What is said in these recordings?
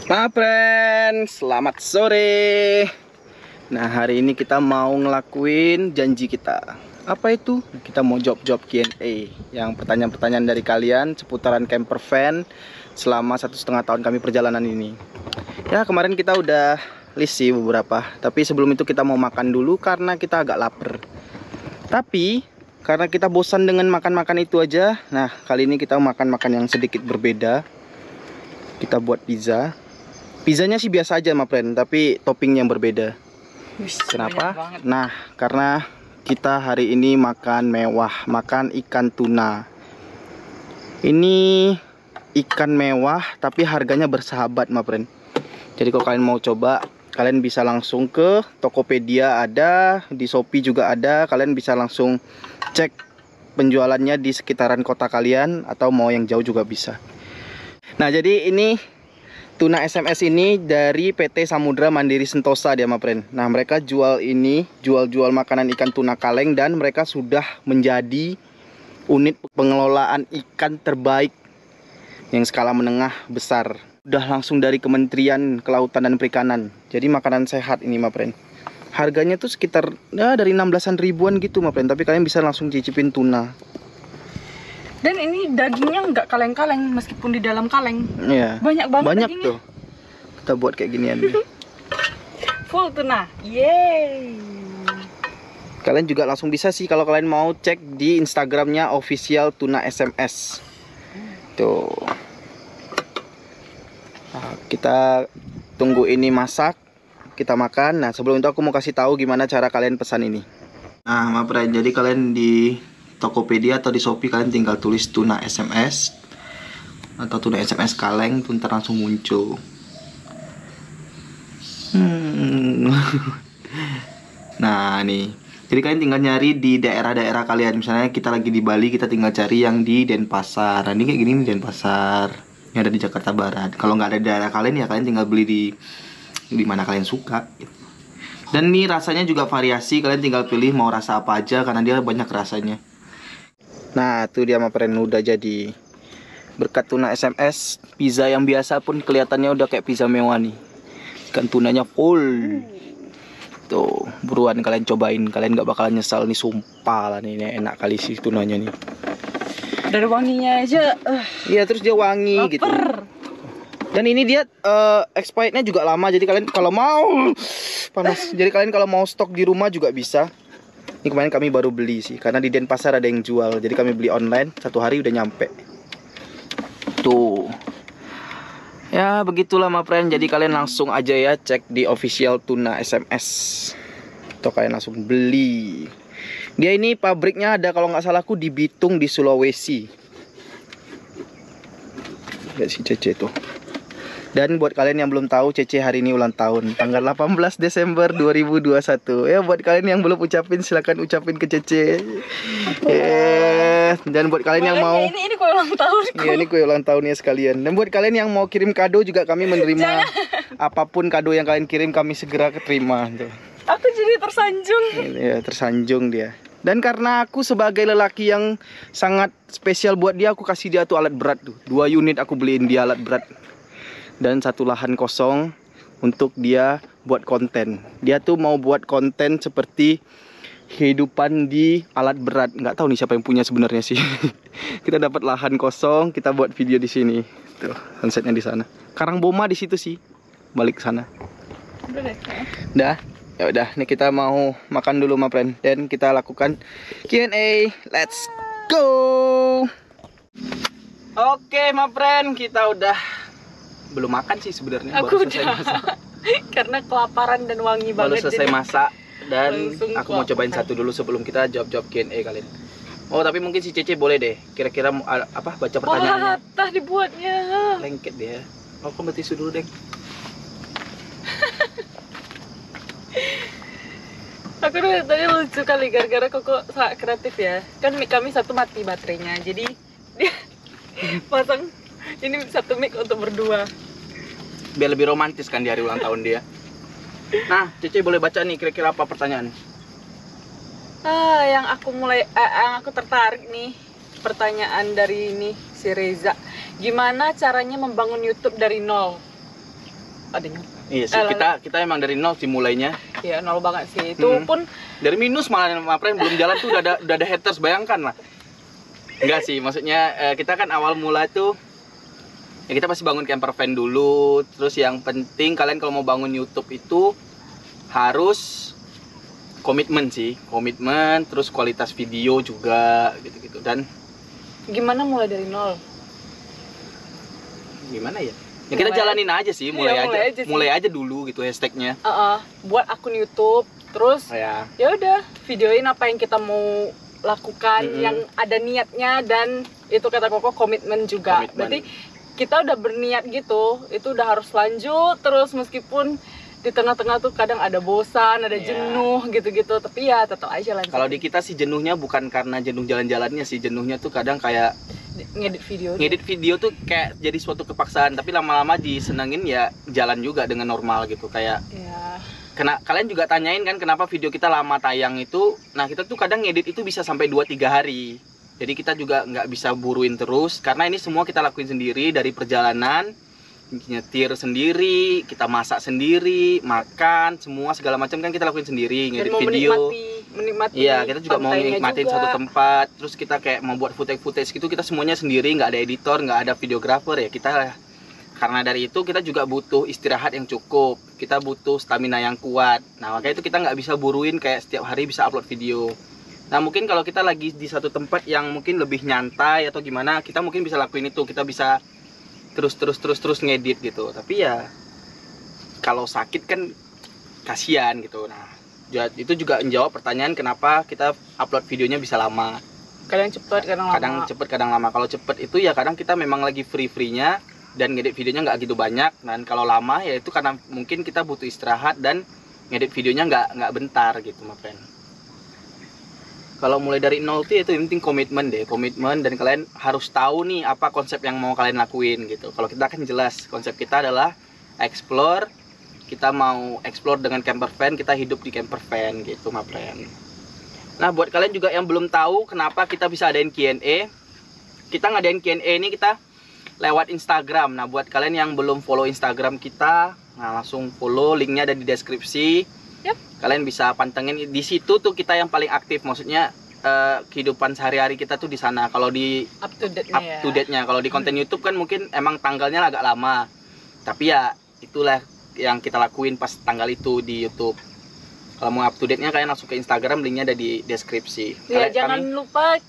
Friend, selamat sore. Nah, hari ini kita mau ngelakuin janji kita. Apa itu? Kita mau jawab Q&A yang pertanyaan-pertanyaan dari kalian seputaran camper van selama 1,5 tahun kami perjalanan ini. Ya, kemarin kita udah list sih beberapa, tapi sebelum itu kita mau makan dulu karena kita agak lapar. Tapi karena kita bosan dengan makan-makan itu aja, nah kali ini kita makan-makan yang sedikit berbeda. Kita buat pizza. Pizzanya sih biasa aja my friend, tapi topping yang berbeda. Kenapa? Nah, karena kita hari ini makan mewah, makan ikan tuna. Ini ikan mewah tapi harganya bersahabat my friend. Jadi kalau kalian mau coba, kalian bisa langsung ke Tokopedia ada, di Shopee juga ada. Kalian bisa langsung cek penjualannya di sekitaran kota kalian, atau mau yang jauh juga bisa. Nah, jadi ini tuna SMS ini dari PT Samudra Mandiri Sentosa dia my friend. Nah, mereka jual jual makanan ikan tuna kaleng, dan mereka sudah menjadi unit pengelolaan ikan terbaik yang skala menengah besar. Udah langsung dari Kementerian Kelautan dan Perikanan. Jadi makanan sehat ini my friend. Harganya tuh sekitar dari 16-an ribuan gitu my friend, tapi kalian bisa langsung cicipin tuna. Dan ini dagingnya nggak kaleng-kaleng meskipun di dalam kaleng. Iya. Banyak banget Banyak dagingnya. tuh. Kita buat kayak ginian. Full tuna. Yeay. Kalian juga langsung bisa sih kalau kalian mau cek di Instagramnya official tuna SMS. Tuh. Nah, kita tunggu ini masak, kita makan. Nah, sebelum itu aku mau kasih tahu gimana cara kalian pesan ini. Nah, maaf ya, jadi kalian di Tokopedia atau di Shopee kalian tinggal tulis tuna SMS atau tuna SMS kaleng, tuh ntar langsung muncul. Nah, nih. Jadi kalian tinggal nyari di daerah-daerah kalian. Misalnya kita lagi di Bali, kita tinggal cari yang di Denpasar. Nah, ini kayak gini nih Denpasar. Yang ada di Jakarta Barat. Kalau nggak ada di daerah kalian ya kalian tinggal beli di mana kalian suka. Dan nih rasanya juga variasi. Kalian tinggal pilih mau rasa apa aja karena dia banyak rasanya. Nah, tuh dia my friend, udah jadi. Berkat tuna SMS, pizza yang biasa pun kelihatannya udah kayak pizza mewah nih. Ikan tunanya full. Tuh, buruan kalian cobain. Kalian gak bakalan nyesal nih, sumpah lah nih. Ini enak kali sih tunanya nih. Dari wanginya aja. Iya, terus dia wangi gitu. Dan ini dia expirednya juga lama. Jadi kalian kalau mau panas. Jadi kalian kalau mau stok di rumah juga bisa. Ini kemarin kami baru beli sih, karena di Denpasar ada yang jual. Jadi kami beli online, 1 hari udah nyampe. Tuh. Ya begitulah my friend. Jadi kalian langsung aja ya cek di official tuna SMS. Atau kalian langsung beli. Dia ini pabriknya ada kalau nggak salahku di Bitung di Sulawesi. Lihat si Cece tuh. Dan buat kalian yang belum tahu, Cece hari ini ulang tahun, tanggal 18 Desember 2021. Ya, buat kalian yang belum ucapin, silakan ucapin ke Cece. Dan buat kalian yang mau ini kue ulang tahun. Iya, ini kue ulang tahunnya sekalian. Dan buat kalian yang mau kirim kado juga kami menerima. Apapun kado yang kalian kirim kami segera terima tuh. Aku jadi tersanjung. Iya, tersanjung dia. Dan karena aku sebagai lelaki yang sangat spesial buat dia, aku kasih dia tuh alat berat tuh. 2 unit aku beliin dia alat berat. Dan 1 lahan kosong untuk dia buat konten. Dia tuh mau buat konten seperti kehidupan di alat berat. Nggak tahu nih siapa yang punya sebenarnya sih. Kita dapat lahan kosong, kita buat video di sini. Tuh, sunsetnya di sana. Karangboma di situ sih. Balik ke sana. Udah. Ya udah, nih kita mau makan dulu my friend. Dan kita lakukan Q&A. Let's go. Oke my friend, kita udah belum makan sih sebenarnya. Aku baru selesai udah masak. karena kelaparan dan wangi Baru banget. selesai masak. Dan langsung aku mau cobain satu dulu sebelum kita jawab Q&A kalian. Oh, tapi mungkin si Cece boleh deh. Kira-kira apa baca pertanyaannya. Wah, dibuatnya. Lengket dia. Aku ambil tisu dulu, Deng. Aku udah tadi lucu kali gara-gara kok sangat kreatif ya. Kan mic kami satu mati baterainya. Jadi dia pasang ini satu mic untuk berdua. Biar lebih romantis kan di hari ulang tahun dia. Nah, Cece boleh baca nih kira-kira apa pertanyaan? Yang aku tertarik nih, pertanyaan dari ini si Reza. Gimana caranya membangun YouTube dari nol? adanya. Iya sih, kita emang dari nol sih mulainya. Iya, nol banget sih. Itu pun dari minus malah, Mapren belum jalan tuh udah ada haters, bayangkan lah. Enggak sih, maksudnya kita kan awal mula tuh ya kita pasti bangun camper van dulu. Terus yang penting kalian kalau mau bangun YouTube itu harus komitmen sih, komitmen, terus kualitas video juga gitu-gitu. Dan gimana mulai dari nol? Gimana ya? Ya kita jalanin aja sih, mulai aja dulu gitu hashtagnya. Buat akun YouTube, terus ya udah videoin apa yang kita mau lakukan, yang ada niatnya, dan itu kata Koko komitmen juga. Berarti kita udah berniat gitu, itu udah harus lanjut terus meskipun di tengah-tengah tuh kadang ada bosan, ada jenuh gitu-gitu, tapi ya tetap aja lanjut. Kalau di kita sih jenuhnya bukan karena jenuh jalan-jalannya sih, jenuhnya tuh kadang kayak ngedit video tuh kayak jadi suatu kepaksaan, tapi lama-lama disenengin ya jalan juga dengan normal gitu. Kayak kalian juga tanyain kan kenapa video kita lama tayang itu. Nah kita tuh kadang ngedit itu bisa sampai 2-3 hari, jadi kita juga nggak bisa buruin terus karena ini semua kita lakuin sendiri. Dari perjalanan, nyetir sendiri, kita masak sendiri, makan, semua segala macam kan kita lakuin sendiri. Ngedit video, menikmati iya, kita juga mau nikmatin satu tempat. Terus kita kayak mau buat footage gitu, kita semuanya sendiri, nggak ada editor, nggak ada videographer ya kita. Karena dari itu kita juga butuh istirahat yang cukup, kita butuh stamina yang kuat. Nah makanya itu kita nggak bisa buruin kayak setiap hari bisa upload video. Nah mungkin kalau kita lagi di satu tempat yang mungkin lebih nyantai atau gimana, kita mungkin bisa lakuin itu, kita bisa terus ngedit gitu. Tapi ya kalau sakit kan kasihan gitu. Nah itu juga menjawab pertanyaan kenapa kita upload videonya bisa lama. Kadang cepet, kadang lama. Kadang cepet, kadang lama. Kalau cepet itu ya kadang kita memang lagi free-nya dan ngedit videonya nggak gitu banyak. Dan kalau lama ya itu karena mungkin kita butuh istirahat dan ngedit videonya nggak bentar gitu, my friend. Kalau mulai dari nol tuh itu yang penting komitmen deh, komitmen, dan kalian harus tahu nih apa konsep yang mau kalian lakuin gitu. Kalau kita kan jelas konsep kita adalah explore, kita mau explore dengan camper van, kita hidup di camper van gitu, my friend. Nah buat kalian juga yang belum tahu kenapa kita bisa adain Q&A, kita ngadain Q&A ini kita lewat Instagram. Nah buat kalian yang belum follow Instagram kita, nah langsung follow, linknya ada di deskripsi. Kalian bisa pantengin di situ tuh kita yang paling aktif, maksudnya kehidupan sehari-hari kita tuh di sana. Kalau di up to date-nya, kalau di konten YouTube kan mungkin emang tanggalnya agak lama, tapi ya itulah yang kita lakuin pas tanggal itu di YouTube. Kalau mau up to date-nya kalian langsung ke Instagram, linknya ada di deskripsi. Ya, jangan lupa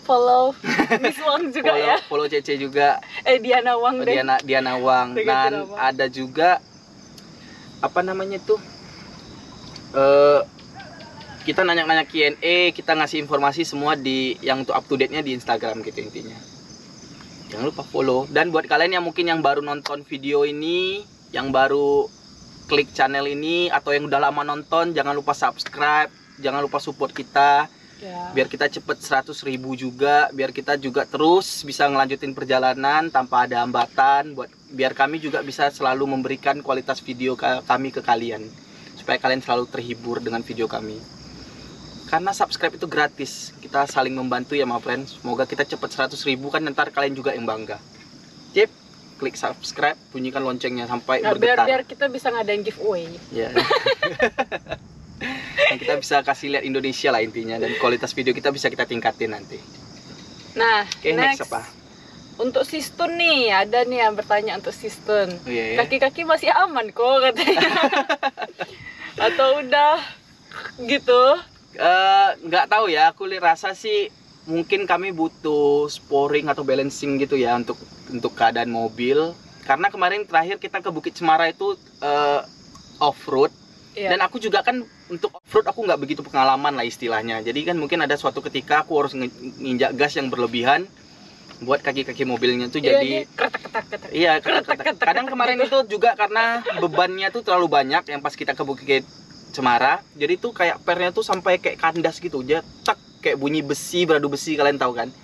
follow Miss Wang juga ya. Follow Cece juga. Diana Wang deh. Diana Wang. Dan ada juga apa namanya tuh? Kita nanya-nanya Q&A, kita ngasih informasi semua di yang untuk up to date-nya di Instagram gitu intinya. Jangan lupa follow. Dan buat kalian yang mungkin yang baru nonton video ini, yang baru klik channel ini, atau yang udah lama nonton, jangan lupa subscribe, jangan lupa support kita. Biar kita cepet 100.000 juga, biar kita juga terus bisa ngelanjutin perjalanan tanpa ada hambatan, biar kami juga bisa selalu memberikan kualitas video kami ke kalian, supaya kalian selalu terhibur dengan video kami. Karena subscribe itu gratis, kita saling membantu ya my friends. Semoga kita cepet 100.000 kan, ntar kalian juga yang bangga. Cip, klik subscribe, bunyikan loncengnya sampai bergetar. Biar kita bisa ngadain giveaway. Ya. Dan kita bisa kasih lihat Indonesia lah intinya, dan kualitas video kita bisa kita tingkatin nanti. Nah, next apa? Untuk Sistun nih, ada nih yang bertanya untuk Sistun. Kaki-kaki masih aman kok katanya. Atau udah gitu? Nggak tahu ya, aku rasa sih mungkin kami butuh sporing atau balancing gitu ya untuk keadaan mobil. Karena kemarin terakhir kita ke Bukit Cemara itu off-road. Dan aku juga kan untuk off-road aku nggak begitu pengalaman lah istilahnya. Jadi kan mungkin ada suatu ketika aku harus nginjak gas yang berlebihan buat kaki-kaki mobilnya tuh jadi ketak-ketak. Iya, ketak-ketak. Kadang kemarin itu juga karena bebannya tuh terlalu banyak yang pas kita ke Bukit Cemara. Jadi tuh kayak pernya tuh sampai kayak kandas gitu. Dia tak kayak bunyi besi, beradu besi, kalian tahu kan?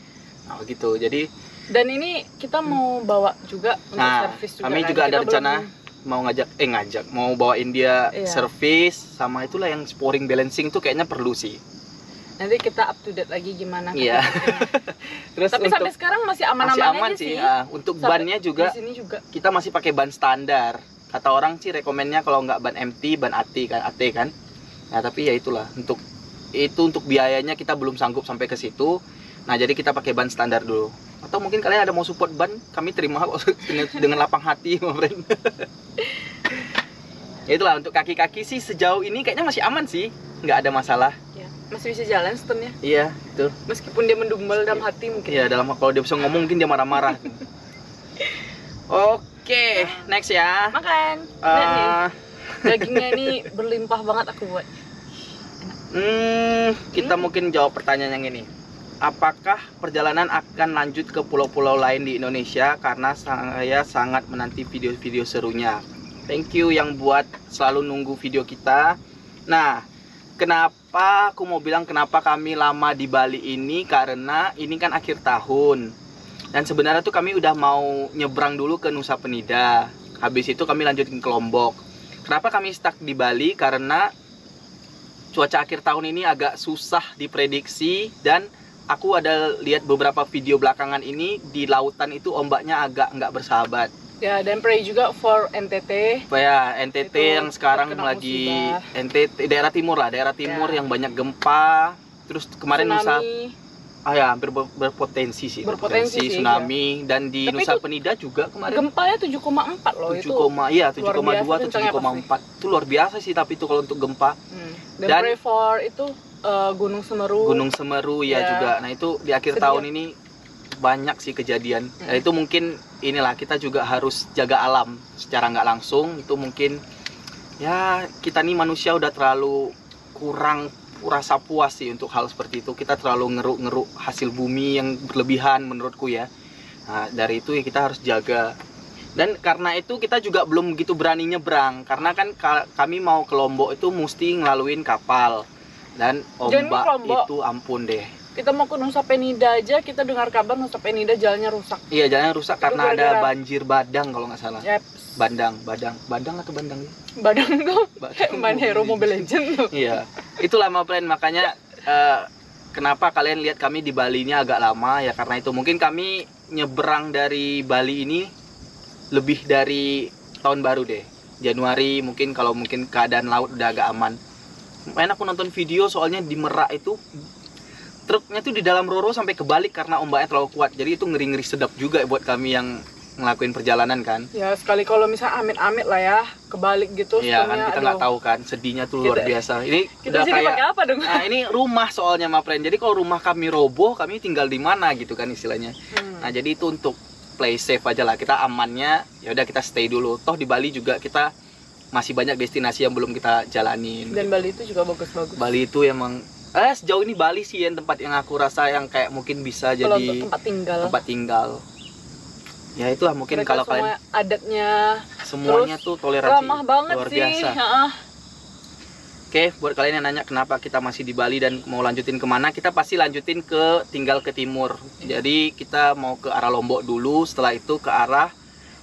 Nah, gitu. Jadi dan ini kita mau bawa juga untuk servis juga. Kami kan? juga ada rencana mau mau bawain dia servis, sama itulah yang sporing balancing tuh kayaknya perlu sih. Nanti kita up to date lagi gimana. Iya. Terus tapi sampai sekarang masih aman-aman sih. Untuk bannya juga, kita masih pakai ban standar. kata orang sih rekomennya kalau nggak ban MT, ban AT kan. Nah tapi ya itulah, untuk biayanya kita belum sanggup sampai ke situ. Nah jadi kita pakai ban standar dulu. Atau mungkin kalian ada mau support ban, kami terima kok dengan lapang hati, my friend. Ya itulah, untuk kaki-kaki sih sejauh ini kayaknya masih aman sih, nggak ada masalah. Ya, masih bisa jalan setennya. Iya, itu. Meskipun dia mendumel dalam hati mungkin. Iya, kalau dia bisa ngomong mungkin dia marah-marah. Oke, next ya. Makan. Lihat nih, dagingnya ini berlimpah banget aku buat. Kita mungkin jawab pertanyaan yang ini. Apakah perjalanan akan lanjut ke pulau-pulau lain di Indonesia? Karena saya sangat menanti video-video serunya. Thank you yang buat selalu nunggu video kita. Nah, kenapa aku mau bilang kenapa kami lama di Bali ini? Karena ini kan akhir tahun. Dan sebenarnya tuh kami udah mau nyebrang dulu ke Nusa Penida. Habis itu kami lanjutin ke Lombok. Kenapa kami stuck di Bali? Karena cuaca akhir tahun ini agak susah diprediksi. Dan aku ada lihat beberapa video belakangan ini, di lautan itu ombaknya agak nggak bersahabat. Ya, dan pray juga for NTT. Ya, NTT Itu yang sekarang lagi musibah. NTT daerah timur ya. Yang banyak gempa. Terus kemarin tsunami. Hampir berpotensi sih. Berpotensi tsunami. Ya. Dan di tapi Nusa Penida juga kemarin. Gempanya 7,4 loh 7, itu. Iya, 7,2 atau 7,4. Itu luar biasa sih tapi itu kalau untuk gempa. Dan pray for itu Gunung Semeru. Gunung Semeru ya juga. Nah, itu di akhir tahun ini banyak sih kejadian. Nah, itu mungkin inilah, kita juga harus jaga alam secara nggak langsung. Itu mungkin ya kita nih manusia udah terlalu kurang rasa puas sih untuk hal seperti itu. Kita terlalu ngeruk hasil bumi yang berlebihan menurutku ya. Nah, dari itu ya kita harus jaga. Dan karena itu kita juga belum begitu berani nyebrang, karena kan kami mau ke Lombok itu mesti ngelaluin kapal. Dan ombak itu ampun deh. Kita mau ke Nusa Penida aja, kita dengar kabar Nusa Penida jalannya rusak. Iya, jalannya rusak karena ada banjir bandang kalau nggak salah. Yep. Bandang atau bandang? Badang tuh main hero Mobile Legends tuh. Iya, itulah my friend, makanya kenapa kalian lihat kami di Bali ini agak lama ya, karena itu mungkin kami nyebrang dari Bali ini lebih dari tahun baru deh, Januari mungkin, kalau mungkin keadaan laut udah agak aman. Main aku nonton video soalnya di Merak itu truknya tuh di dalam roro sampai kebalik karena ombaknya terlalu kuat. Jadi itu ngeri-ngeri sedap juga buat kami yang ngelakuin perjalanan kan. Ya sekali kalau misalnya amit-amit lah ya kebalik gitu. Iya kan, kita nggak tahu kan, sedihnya tuh luar biasa. Ini kita udah jadi kayak apa dong? Nah ini rumah soalnya my friend. Jadi kalau rumah kami roboh, kami tinggal di mana gitu kan istilahnya. Nah jadi itu untuk play safe aja lah, kita amannya ya udah kita stay dulu. Toh di Bali juga kita masih banyak destinasi yang belum kita jalanin. Dan Bali itu juga bagus-bagus. Bali itu emang sejauh ini Bali sih yang tempat yang aku rasa yang kayak mungkin bisa kalau jadi tempat tinggal. Ya itulah mungkin mereka kalau kalian adatnya semuanya tuh toleransi ramah banget luar sih. Biasa. Oke, buat kalian yang nanya kenapa kita masih di Bali dan mau lanjutin kemana, kita pasti lanjutin tinggal ke timur. Jadi kita mau ke arah Lombok dulu, setelah itu ke arah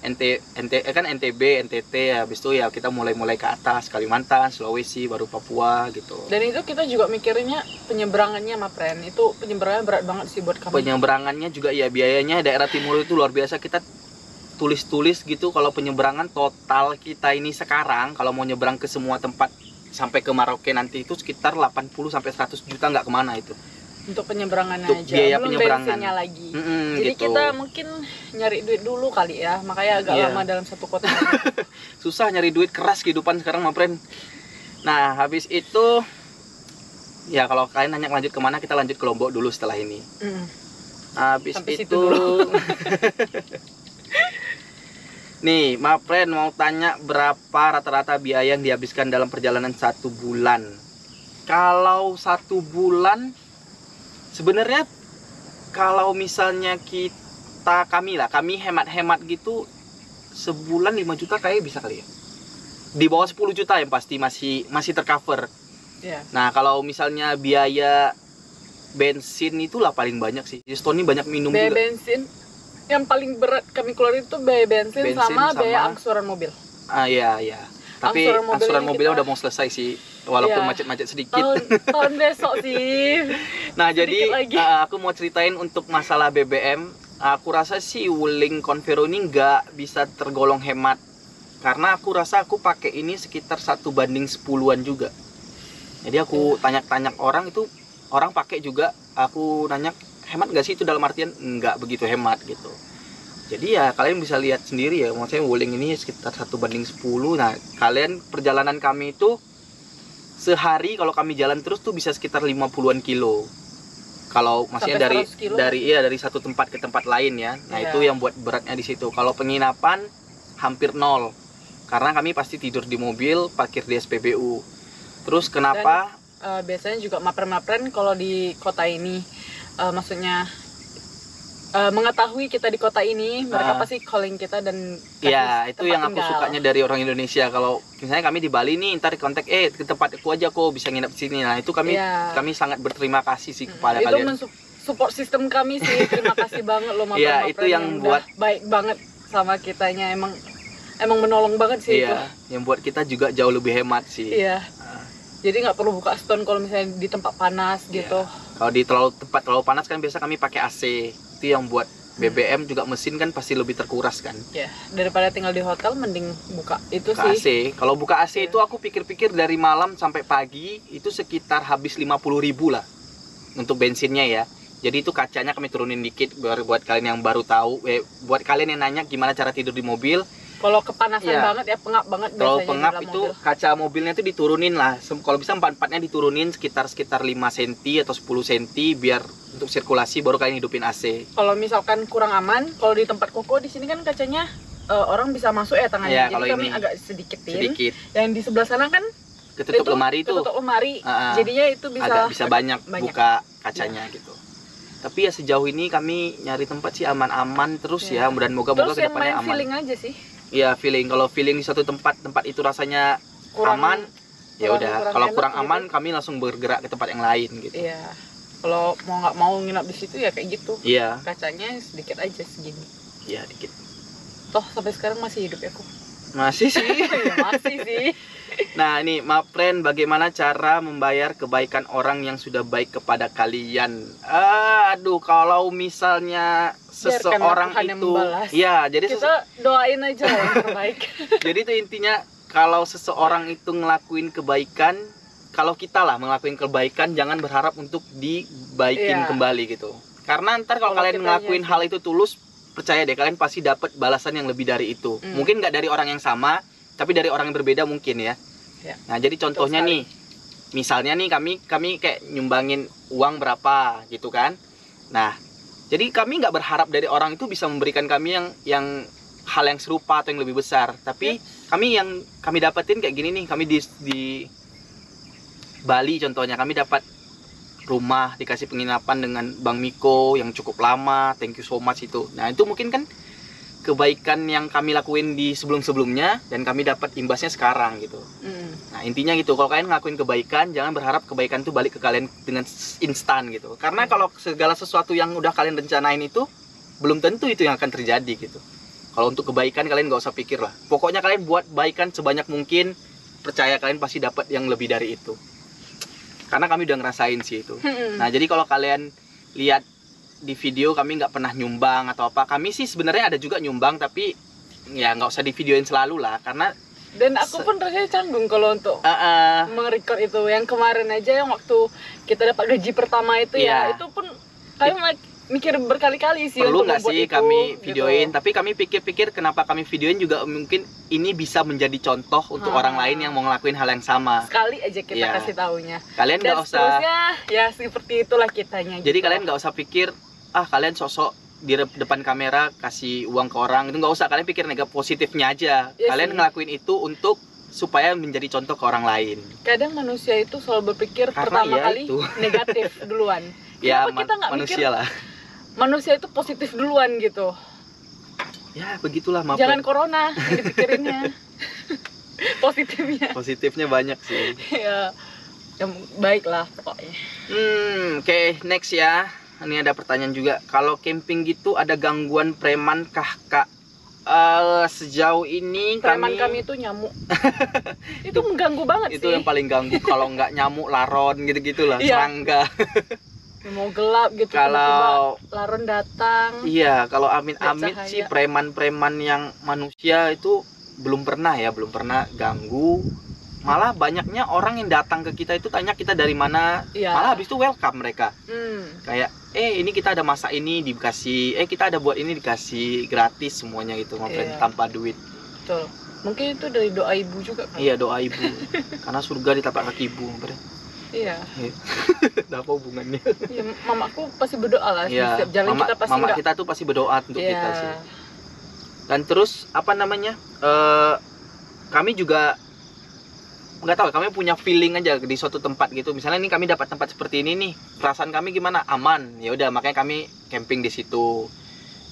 NTB, NTT, habis itu ya kita mulai ke atas, Kalimantan, Sulawesi, baru Papua gitu. Dan itu kita juga mikirnya penyeberangannya, my friend. Itu penyeberangannya berat banget sih buat kami. Penyeberangannya juga ya, biayanya daerah timur itu luar biasa. Kita tulis gitu kalau penyeberangan total kita ini sekarang kalau mau nyeberang ke semua tempat sampai ke Maroke nanti itu sekitar 80 sampai 100 juta, nggak kemana itu. Untuk penyeberangan untuk aja, biaya belum penyeberangan lagi. Jadi gitu. kita mungkin nyari duit dulu kali ya, makanya agak lama dalam satu kota. Susah nyari duit, keras kehidupan sekarang, my friend. Nah, habis itu ya kalau kalian nanya lanjut kemana, kita lanjut ke Lombok dulu setelah ini. Habis sampai itu nih, my friend mau tanya berapa rata-rata biaya yang dihabiskan dalam perjalanan 1 bulan. Kalau 1 bulan sebenarnya kalau misalnya kami hemat-hemat gitu sebulan 5 juta kayak bisa kali ya. Di bawah 10 juta yang pasti masih tercover. Yeah. Nah, kalau misalnya biaya bensin itulah paling banyak sih. Stone ini banyak minum biaya juga. Bensin yang paling berat kami keluarin itu biaya bensin sama biaya angsuran mobil. Iya. Tapi angsuran mobilnya udah mau selesai sih, walaupun macet-macet sedikit. Tahun besok sih. Nah, jadi aku mau ceritain untuk masalah BBM. Aku rasa sih Wuling Convero ini nggak bisa tergolong hemat Karena aku rasa aku pakai ini sekitar 1:10-an juga. Jadi aku tanya-tanya orang itu, orang pakai juga. Aku nanya, hemat nggak sih itu, dalam artian nggak begitu hemat gitu. Jadi ya kalian bisa lihat sendiri ya, maksudnya Wuling ini sekitar 1:10. Nah, kalian perjalanan kami itu sehari kalau kami jalan terus tuh bisa sekitar 50-an kilo. Kalau maksudnya Sampai 100 kilo. dari satu tempat ke tempat lain ya. Nah, itu yang buat beratnya di situ. Kalau penginapan hampir nol. Karena kami pasti tidur di mobil, parkir di SPBU. Terus kenapa? Dan, biasanya juga mapren-mapren kalau di kota ini, maksudnya mengetahui kita di kota ini, mereka pasti calling kita dan ya itu yang aku sukanya dari orang Indonesia. Kalau misalnya kami di Bali nih, ntar kontak ke tempat aku aja, kok bisa nginep di sini. Nah, itu kami sangat berterima kasih sih kepada kalian. Itu support sistem kami sih. Terima kasih banget loh mapren-mapren. Ya, itu yang buat baik banget sama kitanya, emang menolong banget sih itu. Yang buat kita juga jauh lebih hemat sih. Iya. Jadi nggak perlu buka stone kalau misalnya di tempat panas gitu. Kalau di tempat terlalu panas kan biasa kami pakai AC. Itu yang buat BBM juga mesin kan pasti lebih terkuras kan. Ya, daripada tinggal di hotel mending buka itu buka sih. AC. Kalau buka AC itu aku pikir-pikir dari malam sampai pagi itu sekitar habis 50.000 lah untuk bensinnya ya. Jadi itu kacanya kami turunin dikit buat kalian yang baru tahu. Buat kalian yang nanya gimana cara tidur di mobil. Kalau kepanasan banget ya, pengap banget biasanya. Kalau pengap itu mobil. Kaca mobilnya itu diturunin lah. Kalau bisa 4-4-nya diturunin sekitar 5 cm atau 10 cm biar untuk sirkulasi, baru kalian hidupin AC. Kalau misalkan kurang aman, kalau di tempat Koko di sini kan kacanya orang bisa masuk ya tangannya. Jadi kami agak sedikit. Yang di sebelah sana kan ketutup lemari itu. Ketutup lemari. Jadinya itu bisa banyak buka kacanya gitu. Tapi ya sejauh ini kami nyari tempat sih aman-aman terus ya. Dan moga-moga kedepannya aman. Terus feeling aja sih. Iya, feeling. Kalau feeling di suatu tempat itu rasanya aman, ya udah. Kalau kurang aman, kami langsung bergerak ke tempat yang lain gitu. Iya. Kalau nggak mau nginap di situ ya kayak gitu. Iya. Kacanya sedikit aja segini. Iya, dikit. Toh sampai sekarang masih hidup ya kok. Masih sih. Ya, masih sih. Nah, ini mapren, bagaimana cara membayar kebaikan orang yang sudah baik kepada kalian? Aduh, kalau misalnya seseorang itu ya, jadi kita doain aja yang terbaik. Jadi itu intinya, kalau seseorang itu ngelakuin kebaikan, kalau kita lah ngelakuin kebaikan, jangan berharap untuk dibaikin kembali gitu. Karena ntar kalau kalian ngelakuin hal itu tulus, percaya deh kalian pasti dapat balasan yang lebih dari itu. Mungkin nggak dari orang yang sama, tapi dari orang yang berbeda mungkin ya. Nah, jadi contohnya nih, misalnya nih kami kayak nyumbangin uang berapa gitu kan. Nah, jadi kami nggak berharap dari orang itu bisa memberikan kami yang hal yang serupa atau yang lebih besar. Tapi kami dapetin kayak gini nih, kami di Bali contohnya, kami dapat rumah, dikasih penginapan dengan Bang Miko yang cukup lama, thank you so much itu. Nah, itu mungkin kan kebaikan yang kami lakuin di sebelum-sebelumnya dan kami dapat imbasnya sekarang gitu. Nah, intinya gitu, kalau kalian ngelakuin kebaikan, jangan berharap kebaikan itu balik ke kalian dengan instan gitu. Karena kalau segala sesuatu yang udah kalian rencanain itu, belum tentu itu yang akan terjadi gitu. Kalau untuk kebaikan kalian nggak usah pikir lah. Pokoknya kalian buat baikan sebanyak mungkin, percaya kalian pasti dapat yang lebih dari itu. Karena kami udah ngerasain sih itu. Nah, jadi kalau kalian lihat di video kami nggak pernah nyumbang atau apa, kami sih sebenarnya ada juga nyumbang, tapi ya nggak usah divideoin selalu lah, karena dan aku pun rasanya canggung kalau untuk merecord itu. Yang kemarin aja yang waktu kita dapat gaji pertama itu ya itu pun kami mikir berkali-kali sih perlu untuk nggak sih itu, kami videoin gitu. Tapi kami pikir-pikir kenapa kami videoin juga mungkin ini bisa menjadi contoh untuk orang lain yang mau ngelakuin hal yang sama. Sekali aja kita kasih taunya. Kalian nggak usah ya seperti itulah kitanya. Jadi kalian nggak usah pikir kalian sosok di depan kamera kasih uang ke orang, itu nggak usah. Kalian pikir negatif positifnya aja. Kalian ngelakuin itu untuk supaya menjadi contoh ke orang lain. Kadang manusia itu selalu berpikir pertama kali negatif duluan. Ya, kita nggak manusia lah. Manusia itu positif duluan gitu. Ya begitulah, maaf. Jangan corona yang dipikirinnya. Positifnya banyak sih. Ya, yang baik lah pokoknya. Oke, next ya. Ini ada pertanyaan juga. Kalau camping gitu ada gangguan preman kah, Kak? Sejauh ini preman kami itu nyamuk. Itu mengganggu banget itu sih. Yang paling ganggu. Kalau nggak nyamuk, laron gitu-gitulah, serangga. Mau gelap gitu, kalau laron datang. Iya, kalau amit-amit sih preman-preman yang manusia itu belum pernah ganggu. Malah banyaknya orang yang datang ke kita itu tanya kita dari mana. Iya. Malah habis itu welcome mereka. Hmm. Kayak ini kita ada masak ini dikasih, kita ada buat ini dikasih gratis semuanya gitu, my friend, Iya. tanpa duit. Betul. Mungkin itu dari doa ibu juga kan? Iya, doa ibu. Karena surga di tapak kaki ibu, my friend. Iya. Apa hubungannya? Iya, mamaku pasti berdoa lah. Iya, Setiap jalan kita pasti mama nggak- kita tuh pasti berdoa untuk Iya. kita sih. Dan terus apa namanya? Kami juga nggak tahu, kami punya feeling aja di suatu tempat gitu. Misalnya nih kami dapat tempat seperti ini nih, perasaan kami gimana? Aman. Ya udah, makanya kami camping di situ.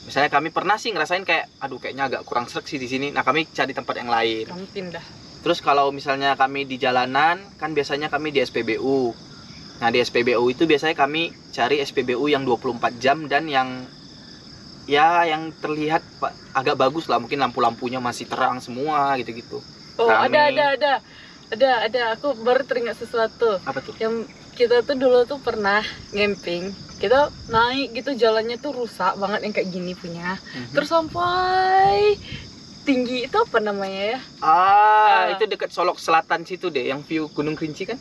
Misalnya kami pernah sih ngerasain kayak, aduh kayaknya agak kurang serak sih di sini. Nah, kami cari tempat yang lain. Kami pindah. Terus kalau misalnya kami di jalanan, kan biasanya kami di SPBU. Nah, di SPBU itu biasanya kami cari SPBU yang 24 jam dan yang terlihat agak bagus lah. Mungkin lampu-lampunya masih terang semua gitu-gitu. Oh, Rame. ada. Aku baru teringat sesuatu. Apa tuh? Yang kita tuh dulu tuh pernah camping. Kita naik gitu, jalannya tuh rusak banget yang kayak gini punya. Terus sampai tinggi itu apa namanya ya? Itu dekat Solok Selatan situ deh, yang view Gunung Kerinci kan?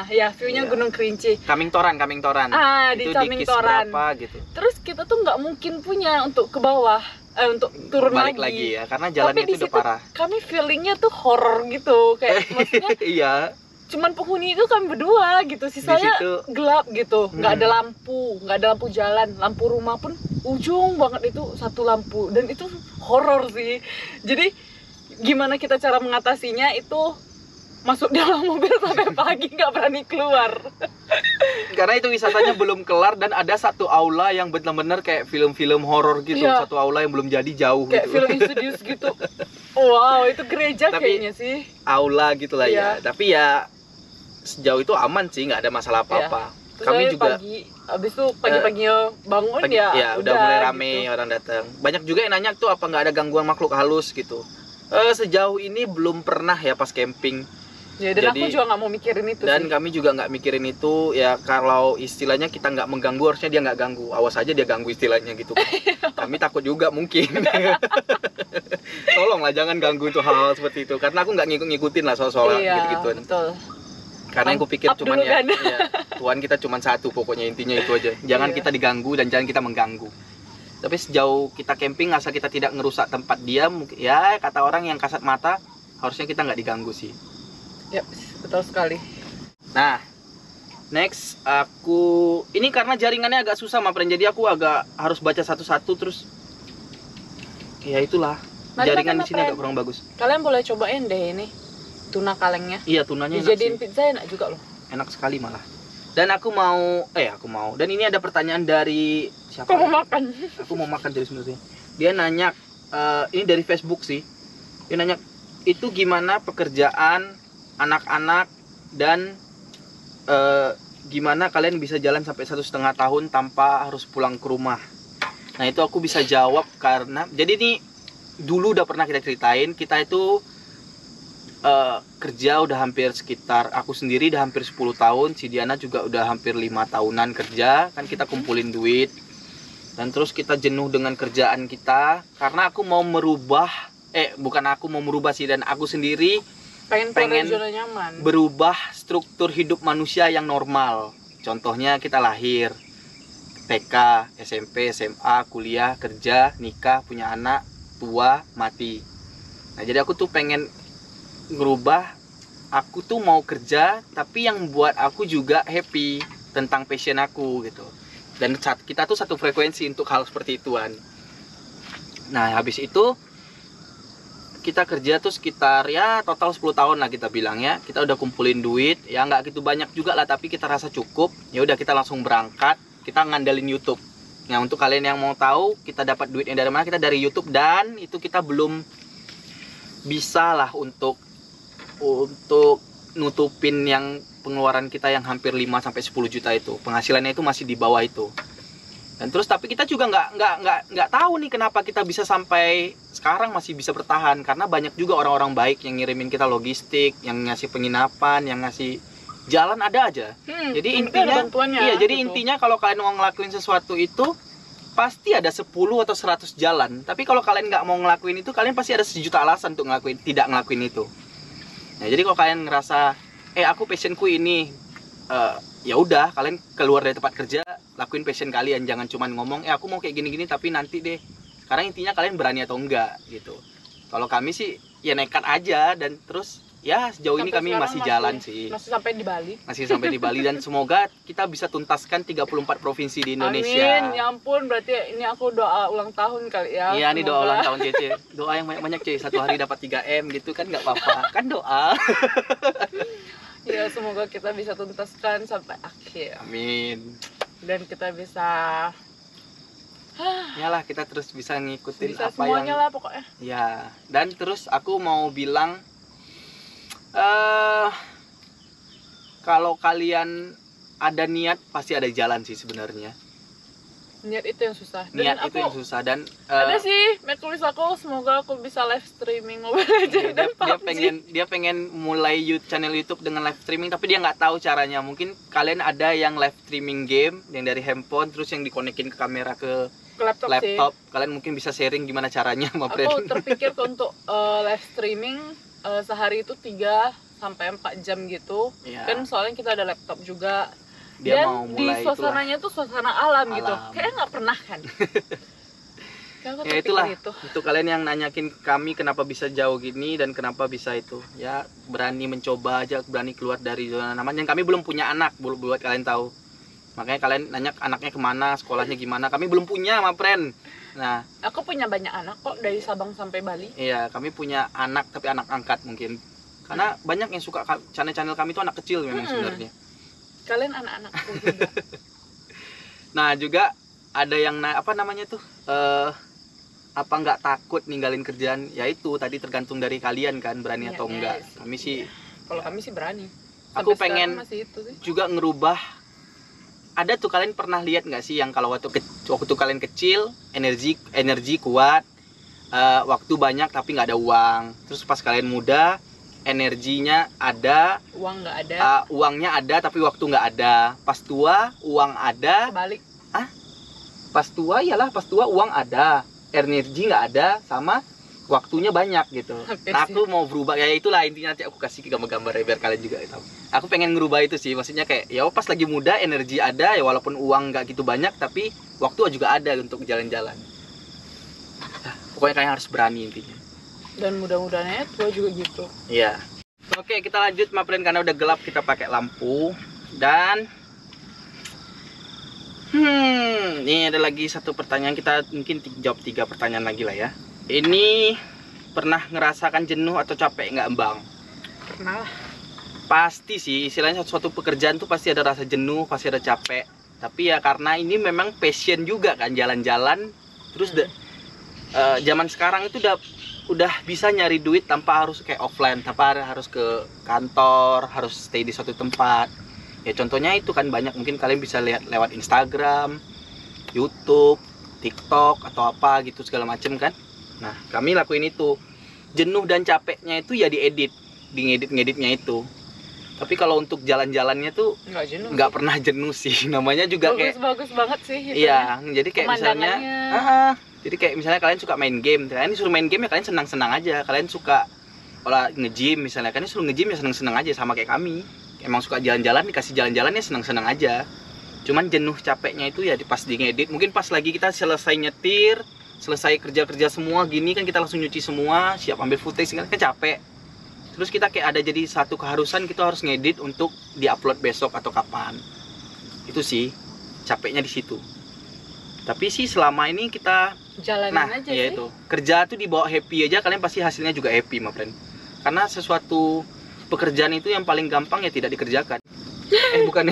Ya, view-nya Iya. Gunung Kerinci. Caming Toran. Di Itu Caming Kis Toran. berapa gitu. Terus kita tuh nggak mungkin punya untuk ke bawah, untuk turun Balik lagi ya, karena jalannya Tapi di itu udah situ parah. kami feelingnya tuh horror gitu, kayak maksudnya Iya. cuman penghuni itu kami berdua gitu, sisanya situ. gelap gitu, nggak ada Hmm. lampu, nggak ada lampu jalan, lampu rumah pun ujung banget itu satu lampu, dan itu horor sih. Jadi gimana kita cara mengatasinya itu masuk dalam mobil sampai pagi, nggak berani keluar. Karena itu wisatanya belum kelar dan ada satu aula yang benar-benar kayak film-film horor gitu. Iya. Satu aula yang belum jadi jauh Kayak gitu. film Insidious gitu. Wow, itu gereja Tapi- kayaknya sih. Aula gitu lah Iya. ya. Tapi ya sejauh itu aman sih, nggak ada masalah apa-apa. Terus Kami saya juga pagi, abis itu pagi-pagi bangun pagi- ya udah mulai rame gitu. orang datang. Banyak juga yang nanya tuh apa nggak ada gangguan makhluk halus gitu. Sejauh ini belum pernah ya pas camping. Ya, dan Jadi- aku juga nggak mau mikirin itu Dan sih. kami juga nggak mikirin itu ya, kalau istilahnya kita nggak mengganggu harusnya dia nggak ganggu, awas aja dia ganggu istilahnya gitu. Kami takut juga mungkin. Tolonglah jangan ganggu itu hal-hal seperti itu, karena aku nggak ngikutin lah soal Iya, gitu-gituan. betul. Karena yang kupikir Up cuman dulu ya, kan. ya, Tuhan kita cuman satu, pokoknya intinya itu aja. Jangan Iya. kita diganggu dan jangan kita mengganggu. Tapi sejauh kita camping asal kita tidak ngerusak tempat dia, mungkin ya kata orang yang kasat mata harusnya kita nggak diganggu sih. Ya, betul sekali. Nah, next ini karena jaringannya agak susah, my friend, jadi aku agak harus baca satu-satu terus. Ya itulah, Mari jaringan makan di sini apa agak kurang bagus. Kalian boleh cobain deh ini tuna kalengnya. Iya, tunanya enak Dijadiin sih. pizza enak juga loh. Enak sekali malah. Dan aku mau. Dan ini ada pertanyaan dari siapa? Kau mau makan? Aku mau makan dari sebenarnya. Dia nanya, ini dari Facebook sih. Dia nanya, itu gimana pekerjaan anak-anak dan gimana kalian bisa jalan sampai 1,5 tahun tanpa harus pulang ke rumah. Nah, itu aku bisa jawab karena jadi ini dulu udah pernah kita ceritain, kita itu kerja udah hampir sekitar, aku sendiri udah hampir 10 tahun, si Diana juga udah hampir 5 tahunan kerja, kan kita kumpulin duit. Dan terus kita jenuh dengan kerjaan kita karena aku mau merubah, bukan aku mau merubah sih, dan aku sendiri Pengen Pengen zona nyaman. berubah struktur hidup manusia yang normal. Contohnya kita lahir, TK, SMP, SMA, kuliah, kerja, nikah, punya anak, tua, mati. Nah, jadi aku tuh pengen ngerubah, aku tuh mau kerja tapi yang buat aku juga happy tentang passion aku gitu. Dan kita tuh satu frekuensi untuk hal seperti ituan. Nah, habis itu kita kerja tuh sekitar ya total 10 tahun lah kita bilang ya. Kita udah kumpulin duit, ya nggak gitu banyak juga lah, tapi kita rasa cukup. Ya udah kita langsung berangkat, kita ngandalin YouTube. Nah, untuk kalian yang mau tahu kita dapat duitnya dari mana, kita dari YouTube, dan itu kita belum bisa lah untuk nutupin yang pengeluaran kita yang hampir 5 sampai 10 juta itu. Penghasilannya itu masih di bawah itu. Dan terus tapi kita juga nggak tahu nih kenapa kita bisa sampai sekarang masih bisa bertahan, karena banyak juga orang-orang baik yang ngirimin kita logistik, yang ngasih penginapan, yang ngasih jalan, ada aja. Jadi yang penting ada intinya bantuannya, iya, jadi gitu. intinya kalau kalian mau ngelakuin sesuatu itu pasti ada 10 atau 100 jalan. Tapi kalau kalian nggak mau ngelakuin itu, kalian pasti ada sejuta alasan untuk tidak ngelakuin itu. Nah, jadi kalau kalian ngerasa, aku passionku ini, ya udah, kalian keluar dari tempat kerja, lakuin passion kalian. Jangan cuma ngomong, aku mau kayak gini-gini, tapi nanti deh. Karena intinya kalian berani atau enggak gitu. Kalau kami sih ya nekat aja, dan terus ya sejauh ini kami masih jalan sih. Masih sampai di Bali. Masih sampai di Bali, dan semoga kita bisa tuntaskan 34 provinsi di Indonesia. Amin, ya ampun, berarti ini aku doa ulang tahun kali ya. Iya, ini doa ulang tahun Cece. Doa yang banyak-banyak, Ce. Satu hari dapat 3M gitu kan nggak apa-apa. Kan doa. Ya, semoga kita bisa tuntaskan sampai akhir. Amin. Dan kita bisa Yalah, kita terus bisa ngikutin bisa apa semuanya yang lah pokoknya. ya. Dan terus aku mau bilang, kalau kalian ada niat pasti ada jalan sih sebenarnya. Niat itu yang susah. Dan Niat itu yang susah, dan ada sih makewish aku, semoga aku bisa live streaming Mobile Legends dan PUBG. dia pengen mulai channel YouTube dengan live streaming, tapi dia nggak tahu caranya. Mungkin kalian ada yang live streaming game yang dari handphone terus yang dikonekin ke kamera ke laptop sih. Kalian mungkin bisa sharing gimana caranya sama Aku terpikir untuk live streaming sehari itu 3 sampai 4 jam gitu. Ya. Kan soalnya kita ada laptop juga. Dia dan mau di mulai suasananya tuh suasana alam gitu. Kayaknya nggak pernah kan. Ya itulah, untuk kalian yang nanyakin kami kenapa bisa jauh gini dan kenapa bisa itu, ya berani mencoba aja, berani keluar dari zona nyaman. Yang kami belum punya anak, buat kalian tahu. Makanya kalian nanya anaknya kemana, sekolahnya gimana. Kami belum punya, ma friend. Nah, aku punya banyak anak kok, dari Sabang sampai Bali. Iya, kami punya anak, tapi anak angkat mungkin. Karena banyak yang suka channel-channel kami itu anak kecil memang sebenarnya. Kalian anak-anakku juga. Nah, juga ada yang apa namanya tuh? Apa nggak takut ninggalin kerjaan? Ya itu tadi tergantung dari kalian kan, berani atau enggak. Kami sih, kalau kami sih berani. Aku pengen masih itu sih. juga ngerubah. Ada tuh, kalian pernah lihat nggak sih yang kalau waktu kalian kecil energi kuat, waktu banyak tapi nggak ada uang. Terus pas kalian muda energinya ada, uang nggak ada, uangnya ada tapi waktu nggak ada. Pas tua uang ada, kebalik. Pas tua uang ada, energi nggak ada, sama waktunya banyak gitu. Nah, aku mau berubah, ya itulah intinya. Nanti aku kasih gambar-gambar biar kalian juga tahu. Aku pengen ngerubah itu sih, maksudnya kayak ya pas lagi muda energi ada ya, walaupun uang nggak gitu banyak tapi waktu juga ada untuk jalan-jalan. Nah, pokoknya kalian harus berani intinya. Dan mudah-mudahan tua juga gitu. Iya. Oke, kita lanjut ma friend, karena udah gelap, kita pakai lampu. Dan ini ada lagi satu pertanyaan, kita mungkin jawab 3 pertanyaan lagi lah ya. Ini, pernah ngerasakan jenuh atau capek nggak, Bang? Pernah lah. Pasti sih, istilahnya suatu pekerjaan tuh pasti ada rasa jenuh, pasti ada capek. Tapi ya karena ini memang passion juga kan, jalan-jalan. Terus zaman sekarang itu udah bisa nyari duit tanpa harus kayak offline, tanpa harus ke kantor, harus stay di suatu tempat. Ya contohnya itu kan banyak, mungkin kalian bisa lihat lewat Instagram, YouTube, TikTok atau apa gitu segala macem kan. Nah, kami lakuin itu. Jenuh dan capeknya itu ya di ngeditnya itu. Tapi kalau untuk jalan-jalannya tuh nggak pernah jenuh sih. Namanya juga bagus banget sih. Iya, jadi kayak misalnya, jadi kayak misalnya kalian suka main game, kalian disuruh main game ya kalian senang-senang aja. Kalian suka nge-gym misalnya, kalian disuruh nge-gym ya senang-senang aja, sama kayak kami. Emang suka jalan-jalan, dikasih jalan-jalan ya senang-senang aja. Cuman jenuh capeknya itu ya pas di ngedit. Mungkin pas lagi kita selesai nyetir, selesai kerja-kerja semua gini kan, kita langsung nyuci semua, siap ambil footage kan capek. Terus kita kayak ada jadi satu keharusan, kita harus ngedit untuk diupload besok atau kapan. Itu sih capeknya di situ. Tapi sih selama ini kita jalanin aja ya sih. Itu kerja tuh dibawa happy aja, kalian pasti hasilnya juga happy, my friend. Karena sesuatu pekerjaan itu yang paling gampang ya tidak dikerjakan. Bukan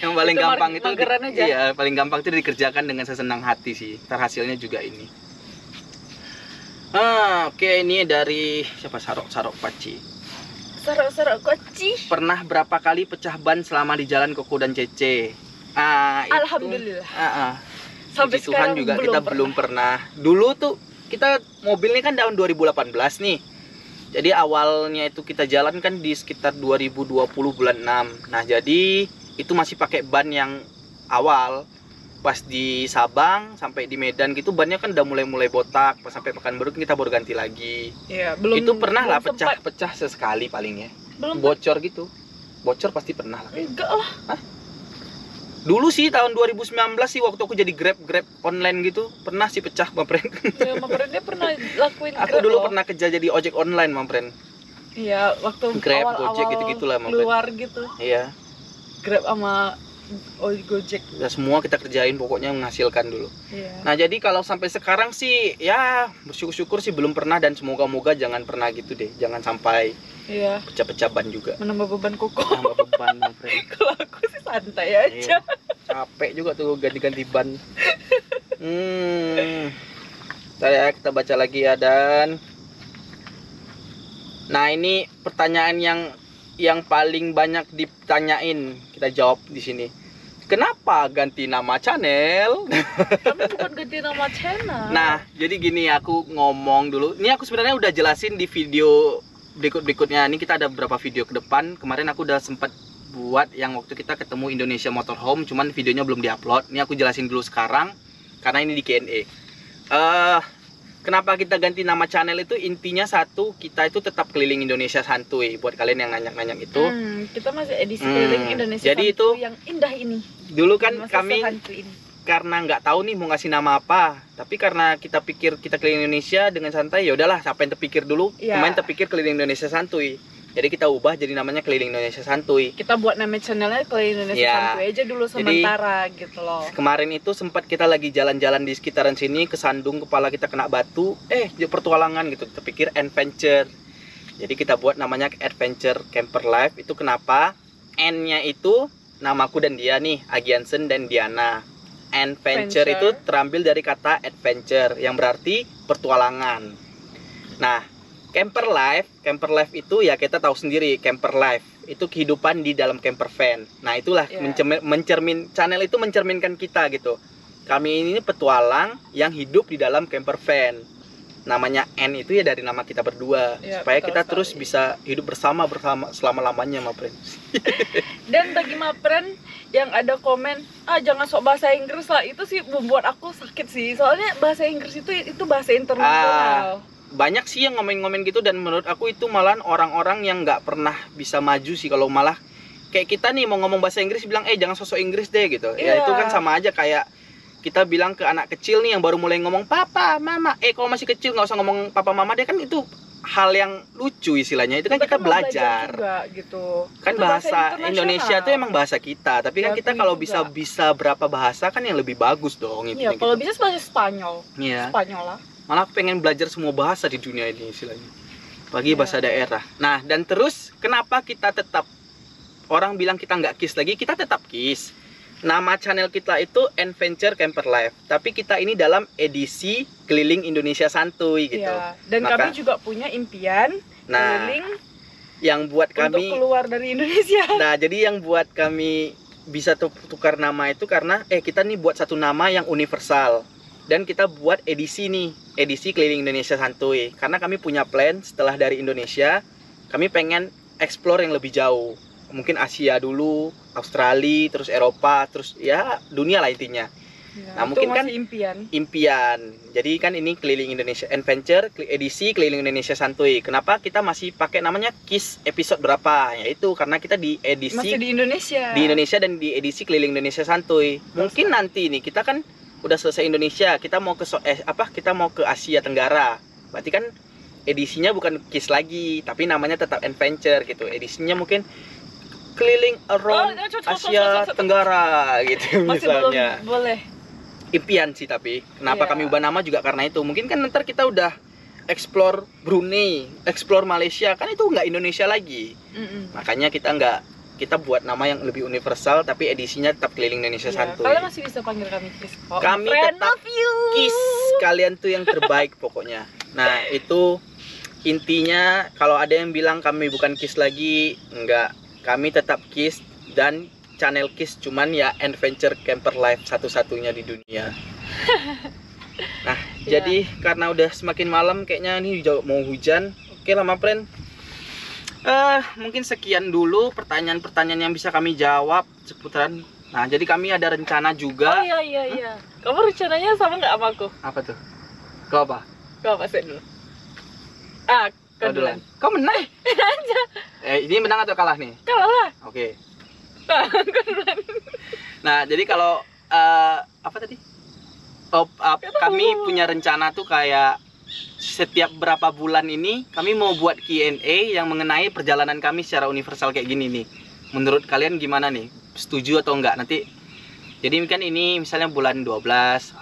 yang paling itu gampang itu aja. Iya, paling gampang itu dikerjakan dengan sesenang hati sih. Hasilnya juga ini. Oke, ini dari siapa? Sarok Paci. Sarok Paci. Pernah berapa kali pecah ban selama di jalan Koko dan Cece? Alhamdulillah. Sampai Tuhan juga kita belum pernah. Dulu tuh kita mobilnya kan tahun 2018 nih. Jadi awalnya itu kita jalan kan di sekitar 2020 bulan 6. Nah, jadi itu masih pakai ban yang awal. pas di Sabang sampai di Medan gitu bannya kan udah mulai botak, pas sampai Pekanbaru kita baru ganti lagi. Iya, belum. Itu pernah lah belum sempat. pecah sesekali paling ya. Belum. Bocor gitu. Bocor pasti pernah lah kayaknya. Enggak lah. Hah? Dulu sih tahun 2019 sih waktu aku jadi Grab online gitu, pernah sih pecah, Mampren. Ya, Mampren dia pernah lakuin Aku Grab dulu loh. pernah kerja jadi ojek online, Mampren. Iya, waktu Grab, awal-awal Gojek gitu-gitulah, Mampren. keluar gitu. Iya. Grab sama Gojek. Ya semua kita kerjain pokoknya menghasilkan dulu. Iya. Nah, jadi kalau sampai sekarang sih ya bersyukur-syukur sih belum pernah dan semoga-moga jangan pernah gitu deh. Jangan sampai Iya. pecah-pecah ban juga. Menambah beban koko. Tambah beban, Mampren. Kalau aku sih santai aja. Iya. Capek juga tuh ganti-ganti ban. Ntar ya kita baca lagi ya Dan. Nah, ini pertanyaan yang paling banyak ditanyain, kita jawab di sini. Kenapa ganti nama channel? Kami bukan ganti nama channel. Nah, jadi gini aku ngomong dulu. Ini aku sebenarnya udah jelasin di video berikutnya. Ini kita ada beberapa video ke depan. Kemarin aku udah sempat buat yang waktu kita ketemu Indonesia Motorhome, cuman videonya belum diupload. Ini aku jelasin dulu sekarang karena ini di Q&A. Kenapa kita ganti nama channel itu intinya satu, kita itu tetap keliling Indonesia santuy. Buat kalian yang nanya-nanya itu. Kita masih edisi keliling Indonesia Jadi santuy itu yang indah ini. Dulu kan Masa kami sesantuy ini. karena nggak tahu nih mau ngasih nama apa, tapi karena kita pikir kita keliling Indonesia dengan santai, ya udahlah siapa yang terpikir dulu. Iya. Kemarin terpikir keliling Indonesia santuy. Jadi kita ubah jadi namanya keliling Indonesia santuy. Kita buat nama channelnya keliling Indonesia Ya. santuy aja dulu sementara gitu loh. Kemarin itu sempat kita lagi jalan-jalan di sekitaran sini, kesandung kepala kita kena batu, pertualangan gitu. Terpikir adventure. Jadi kita buat namanya Adventure Camper Life. Itu kenapa? N-nya itu namaku dan dia nih, Agiansen dan Diana. Adventure itu terambil dari kata adventure yang berarti pertualangan. Nah, camper life itu ya kita tahu sendiri, camper life itu kehidupan di dalam camper van. Nah, itulah channel itu mencerminkan kita gitu. Kami ini petualang yang hidup di dalam camper van. Namanya N itu ya dari nama kita berdua, supaya kita terus bisa hidup bersama selama-lamanya, Mapren. Dan bagi Mapren yang ada komen, jangan sok bahasa Inggris lah, itu sih membuat aku sakit sih. Soalnya bahasa Inggris itu bahasa internasional. Banyak sih yang ngomen-ngomen gitu, dan menurut aku itu malah orang-orang yang nggak pernah bisa maju sih. Kalau malah kayak kita nih mau ngomong bahasa Inggris bilang jangan sosok Inggris deh gitu. Ya itu kan sama aja kayak kita bilang ke anak kecil nih yang baru mulai ngomong papa, mama. Kalau masih kecil nggak usah ngomong papa, mama, dia kan itu hal yang lucu istilahnya. Itu kan kita belajar juga, gitu. Kan bahasa Indonesia itu emang bahasa kita, tapi kan kita kalau bisa berapa bahasa kan yang lebih bagus dong. Iya, kalau bisa bahasa Spanyol. Iya. Spanyol lah. Malah aku pengen belajar semua bahasa di dunia ini istilahnya. Bagi bahasa daerah. Nah, dan terus kenapa kita tetap, orang bilang kita nggak KISS lagi, kita tetap KISS. Nama channel kita itu Adventure Camper Life, tapi kita ini dalam edisi keliling Indonesia santuy gitu. Iya. Dan kami juga punya impian keliling yang buat kami untuk keluar dari Indonesia. Nah, jadi yang buat kami bisa tukar nama itu karena kita nih buat satu nama yang universal. Dan kita buat edisi keliling Indonesia santuy. Karena kami punya plan setelah dari Indonesia, kami pengen explore yang lebih jauh. Mungkin Asia dulu, Australia, terus Eropa, terus ya dunia lah intinya. Ya, nah, mungkin kan impian. Jadi kan ini keliling Indonesia Adventure, edisi keliling Indonesia santuy. Kenapa kita masih pakai namanya KISS episode berapa? Yaitu karena kita di edisi masih di Indonesia. Di Indonesia dan di edisi keliling Indonesia santuy. Mungkin nanti nih kita kan udah selesai Indonesia, kita mau ke kita mau ke Asia Tenggara. Berarti kan edisinya bukan KISS lagi, tapi namanya tetap Adventure gitu. Edisinya mungkin keliling around Asia Tenggara gitu. Masih misalnya. Belum boleh. Impian sih, tapi kenapa kami ubah nama juga karena itu. Mungkin kan ntar kita udah explore Brunei, explore Malaysia, kan itu nggak Indonesia lagi. Makanya kita buat nama yang lebih universal, tapi edisinya tetap keliling Indonesia santuy. Kalian masih bisa panggil kami KISS. Kami tetap KISS, kalian tuh yang terbaik pokoknya. Nah, itu intinya. Kalau ada yang bilang kami bukan KISS lagi, enggak. Kami tetap KISS dan channel KISS, cuman ya Adventure Camper Life satu-satunya di dunia. Nah, jadi karena udah semakin malam kayaknya ini mau hujan. Oke lah, Mapren. Mungkin sekian dulu pertanyaan-pertanyaan yang bisa kami jawab seputaran Nah, jadi kami ada rencana Oh juga. iya. Kamu rencananya sama nggak sama aku? Apa tuh? Kau apa? Kau apa sih dulu? Ah, kau duluan. Kau menang. Aja. Ini menang atau kalah nih? Kalah lah. Oke. Kau duluan. Nah, jadi kalau apa tadi? Kami punya rencana tuh kayak setiap berapa bulan ini kami mau buat Q&A yang mengenai perjalanan kami secara universal kayak gini nih. Menurut kalian gimana nih? Setuju atau enggak? Nanti jadi kan ini misalnya bulan 12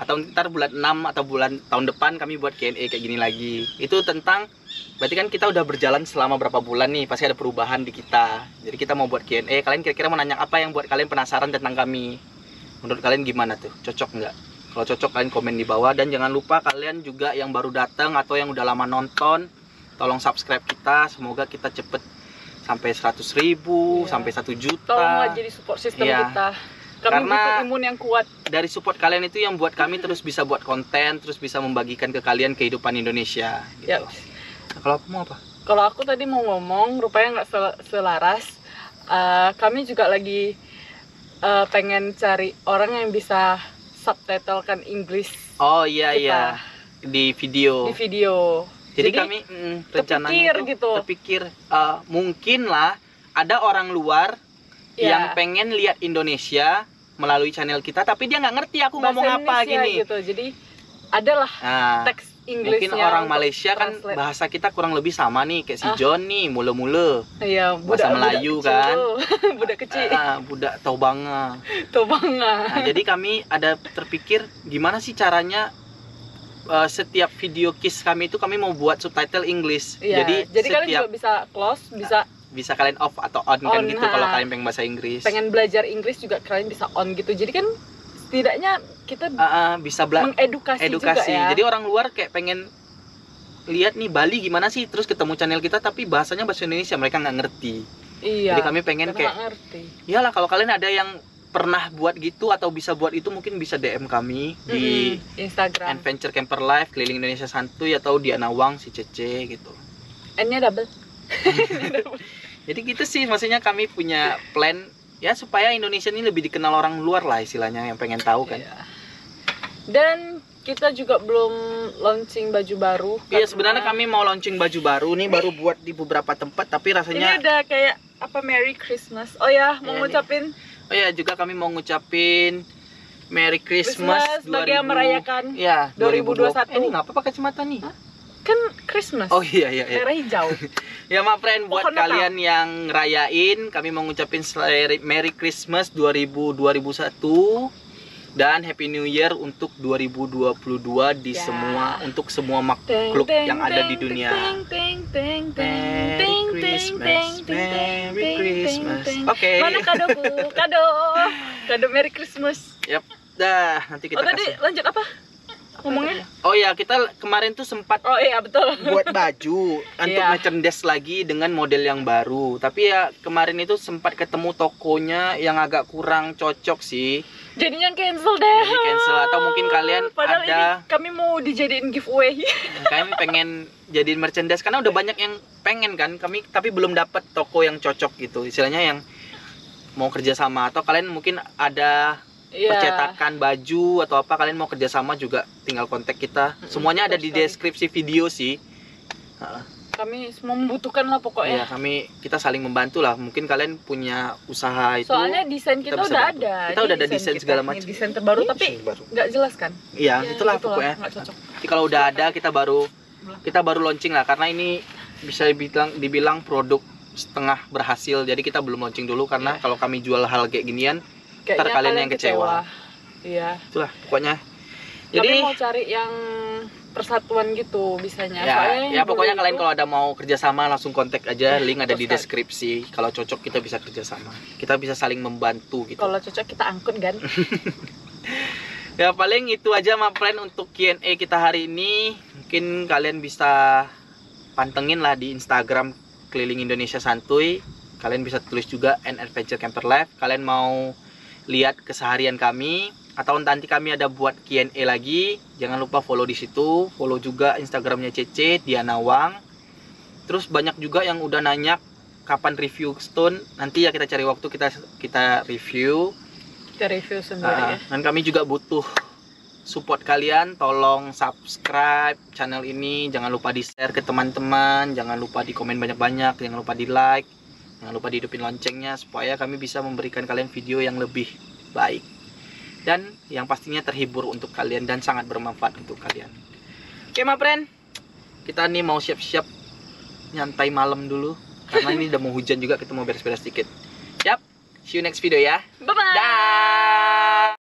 atau ntar bulan 6 atau bulan tahun depan kami buat Q&A kayak gini lagi. Itu tentang berarti kan kita udah berjalan selama berapa bulan nih, pasti ada perubahan di kita. Jadi kita mau buat Q&A, kalian kira-kira mau nanya apa yang buat kalian penasaran tentang kami? Menurut kalian gimana tuh? Cocok nggak? Kalau cocok kalian komen di bawah, dan jangan lupa kalian juga yang baru datang atau yang udah lama nonton, tolong subscribe kita. Semoga kita cepet sampai 100.000, sampai 1 juta. Tolonglah jadi support system kita. Kami Karena butuh imun yang kuat. Dari support kalian itu yang buat kami terus bisa buat konten, terus bisa membagikan ke kalian kehidupan Indonesia gitu. Yap. Nah, kalau aku mau apa? Kalau aku tadi mau ngomong, rupanya nggak selaras. Kami juga lagi pengen cari orang yang bisa subtitlekan Inggris. Oh iya kita iya, di video. di video. Jadi kami rencananya terpikir mungkin lah ada orang luar yang pengen lihat Indonesia melalui channel kita, tapi dia nggak ngerti aku bahasa ngomong apa Indonesia gini. Gitu. Jadi adalah teks Inggrisnya. Mungkin orang Malaysia kan translate. bahasa kita kurang lebih sama nih kayak si John nih, mula-mula. Iya, bahasa Melayu budak kan. Budak kecil. Budak tau banga. Tuh banget. Nah, jadi kami ada terpikir gimana sih caranya setiap video kiss kami itu kami mau buat subtitle English. Iya, jadi kalian setiap juga bisa close, bisa kalian off atau on kan gitu nah. kalau kalian pengen bahasa Inggris. Pengen belajar Inggris juga kalian bisa on gitu. Jadi kan setidaknya kita bisa mengedukasi juga ya. Jadi orang luar kayak pengen lihat nih Bali gimana sih, terus ketemu channel kita tapi bahasanya bahasa Indonesia, mereka nggak ngerti. Iya. Jadi kami pengen kayak ngerti. Iyalah, kalau kalian ada yang pernah buat gitu atau bisa buat itu, mungkin bisa DM kami di Instagram Adventure Camper Life Keliling Indonesia Santuy atau di Anawang si Cece gitu. N-nya double. Jadi gitu sih, maksudnya kami punya plan ya supaya Indonesia ini lebih dikenal orang luar lah istilahnya, yang pengen tahu kan. Iya. Dan kita juga belum launching baju baru. Iya, sebenarnya kami mau launching baju baru nih, baru buat di beberapa tempat, tapi rasanya ini udah kayak apa, Merry Christmas. Oh ya, mau ngucapin. Oh ya, juga kami mau ngucapin Merry Christmas bagi yang merayakan ya 2021. Ini ngapa pakai kacamata nih? Hah? Kan Christmas. Oh iya. Merah hijau. Ya ma friend, buat Pohon kalian yang ngerayain, kami mau ngucapin Merry Christmas 2021 dan Happy New Year untuk 2022 di untuk semua makhluk yang ada di dunia. Merry Christmas, Merry Christmas. Oke. Mana kadoku? Kado Merry Christmas. Yap. Dah, nanti kita tadi kasih. lanjut apa? Ngomongnya? Oh ya, kita kemarin tuh sempat Betul. buat baju untuk merchandise lagi dengan model yang baru. Tapi ya kemarin itu sempat ketemu tokonya yang agak kurang cocok sih. Jadinya cancel deh. Jadi cancel, atau mungkin kalian padahal ada ini kami mau dijadiin giveaway. Kami pengen jadiin merchandise karena udah banyak yang pengen kan, kami tapi belum dapat toko yang cocok gitu. Istilahnya yang mau kerjasama, atau kalian mungkin ada percetakan baju atau apa, kalian mau kerjasama juga tinggal kontak kita. Semuanya ada di deskripsi video sih. Kami semua membutuhkan lah pokoknya. Iya, kita saling membantu lah. Mungkin kalian punya usaha itu. Soalnya desain kita udah ada. Kita udah ada desain segala macam. Desain terbaru tapi nggak jelas kan? Iya, itulah pokoknya. Nggak cocok. Jadi kalau udah ada kita baru launching lah, karena ini bisa dibilang produk setengah berhasil. Jadi kita belum launching dulu karena kalau kami jual hal kayak ginian, ntar kalian yang kecewa. Iya. Itulah pokoknya. Jadi Jadi mau cari yang persatuan gitu bisanya. Ya pokoknya kalian kalau ada mau kerjasama langsung kontak aja, link ada di deskripsi. Kalau cocok kita bisa kerjasama, kita bisa saling membantu gitu. Kalau cocok kita angkut kan. Ya paling itu aja ma friend untuk Q&A kita hari ini. Mungkin kalian bisa pantengin lah di Instagram Keliling Indonesia Santuy. Kalian bisa tulis juga Adventure Camper Life. Kalian mau lihat keseharian kami atau nanti kami ada buat Q&A lagi, jangan lupa follow di situ. Follow juga Instagramnya Cece Diana Wang. Terus banyak juga yang udah nanya kapan review stone. Nanti ya kita cari waktu kita review. Kita review sendiri ya. Dan kami juga butuh support kalian. Tolong subscribe channel ini, jangan lupa di share ke teman-teman, jangan lupa di komen banyak-banyak, jangan lupa di like, jangan lupa dihidupin loncengnya supaya kami bisa memberikan kalian video yang lebih baik dan yang pastinya terhibur untuk kalian dan sangat bermanfaat untuk kalian. Oke my friend, kita nih mau siap-siap nyantai malam dulu karena ini udah mau hujan juga, kita mau beres-beres dikit. Siap, see you next video ya. Bye bye. Dah.